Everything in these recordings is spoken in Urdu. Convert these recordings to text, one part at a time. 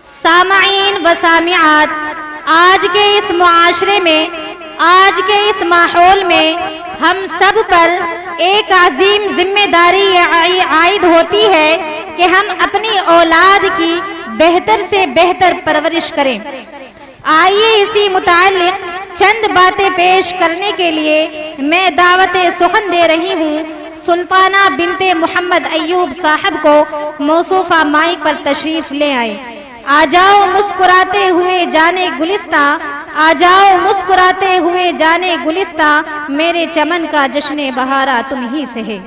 سامعین و سامعات، آج کے اس معاشرے میں، آج کے اس ماحول میں ہم سب پر ایک عظیم ذمہ داری عائد ہوتی ہے کہ ہم اپنی اولاد کی بہتر سے بہتر پرورش کریں۔ آئیے اسی متعلق چند باتیں پیش کرنے کے لیے میں دعوت سخن دے رہی ہوں سلطانہ بنت محمد ایوب صاحب کو۔ موصوفہ مائک پر تشریف لے آئیں۔ آ جاؤ مسکراتے ہوئے جانے گلستہ، آ جاؤ مسکراتے ہوئے جانے گلستہ، میرے چمن کا جشن بہارا تم ہی سے ہے۔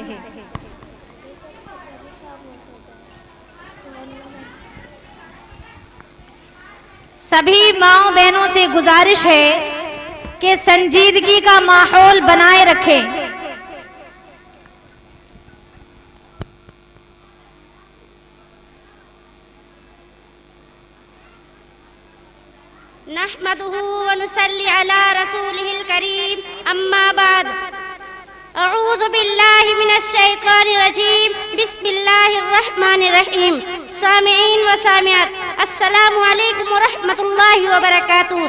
سبھی ماؤں بہنوں سے گزارش ہے کہ سنجیدگی کا ماحول بنائے رکھیں۔ نحمده ونصلي على رسوله الكريم اما بعد اعوذ باللہ من الشیطان الرجیم بسم اللہ الرحمن الرحیم۔ سامعین و سامعات، السلام علیکم ورحمۃ اللہ وبرکاتہ۔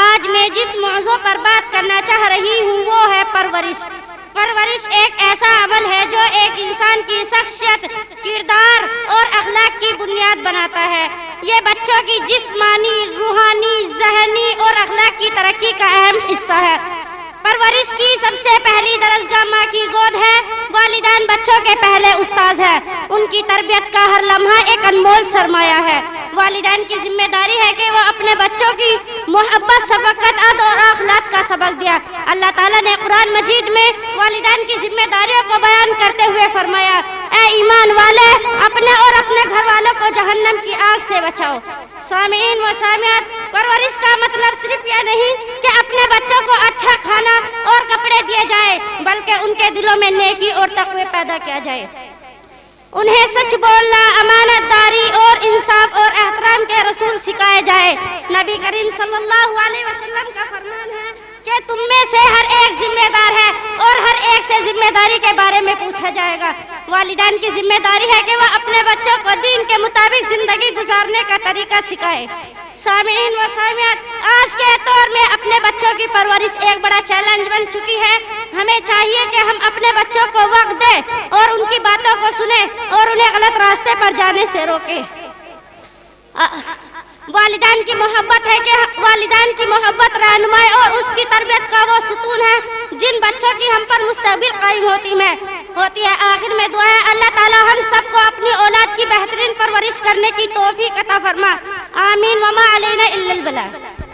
آج میں جس موضوع پر بات کرنا چاہ رہی ہوں وہ ہے پرورش۔ پرورش ایک ایسا عمل ہے جو ایک انسان کی شخصیت، کردار اور اخلاق کی بنیاد بناتا ہے۔ یہ بچوں کی جسمانی، روحانی، ذہنی اور اخلاق کی ترقی کا اہم حصہ ہے۔ پرورش کی سب سے پہلی درسگاہ ماں کی گود ہے۔ والدین بچوں کے پہلے استاذ ہیں۔ ان کی تربیت کا ہر لمحہ ایک انمول سرمایہ ہے۔ والدین کی ذمہ داری ہے کہ وہ اپنے بچوں کی محبت، شفقت، ادب اور اخلاق کا سبق دیا۔ اللہ تعالیٰ نے قرآن مجید میں والدین کی ذمہ داریوں کو بیان کرتے ہوئے فرمایا، اے ایمان والے، اپنے اور اپنے گھر والوں کو جہنم کی آگ سے بچاؤ۔ سامعین و سامعات، پرورش کا مطلب صرف یہ نہیں کہ اپنے بچوں کو اچھا کھانا اور کپڑے دیے جائے، بلکہ ان کے دلوں میں نیکی اور تقوی پیدا کیا جائے۔ انہیں سچ بولنا، امانت داری اور انصاف اور احترام کے رسول سکھائے جائے۔ نبی کریم صلی اللہ علیہ وسلم کا فرمان ہے کہ تم میں سے ہر ایک ذمہ دار ہے اور ہر ایک سے ذمہ داری کے بارے میں پوچھا جائے گا۔ والدین کی ذمہ داری ہے کہ وہ اپنے بچوں کو دین کے مطابق زندگی گزارنے کا طریقہ سکھائے۔ سامعین و سامعات، آج کے دور میں اپنے بچوں کی پرورش ایک بڑا چیلنج بن چکی ہے۔ ہمیں چاہیے کہ ہم اپنے بچوں کو وقت دیں اور ان کی باتوں کو سنیں اور انہیں غلط راستے پر جانے سے روکیں۔ والدین کی محبت ہے کہ والدین کی محبت، رہنمائی اور اس کی تربیت کا وہ ستون ہے جن بچوں کی ہم پر مستقبل قائم ہوتی ہے۔ آخر میں دعا ہے اللہ تعالی ہم سب کو اپنی اولاد کی بہترین پرورش کرنے کی توفیق عطا فرما۔ آمین وما علینا الا البلاغ۔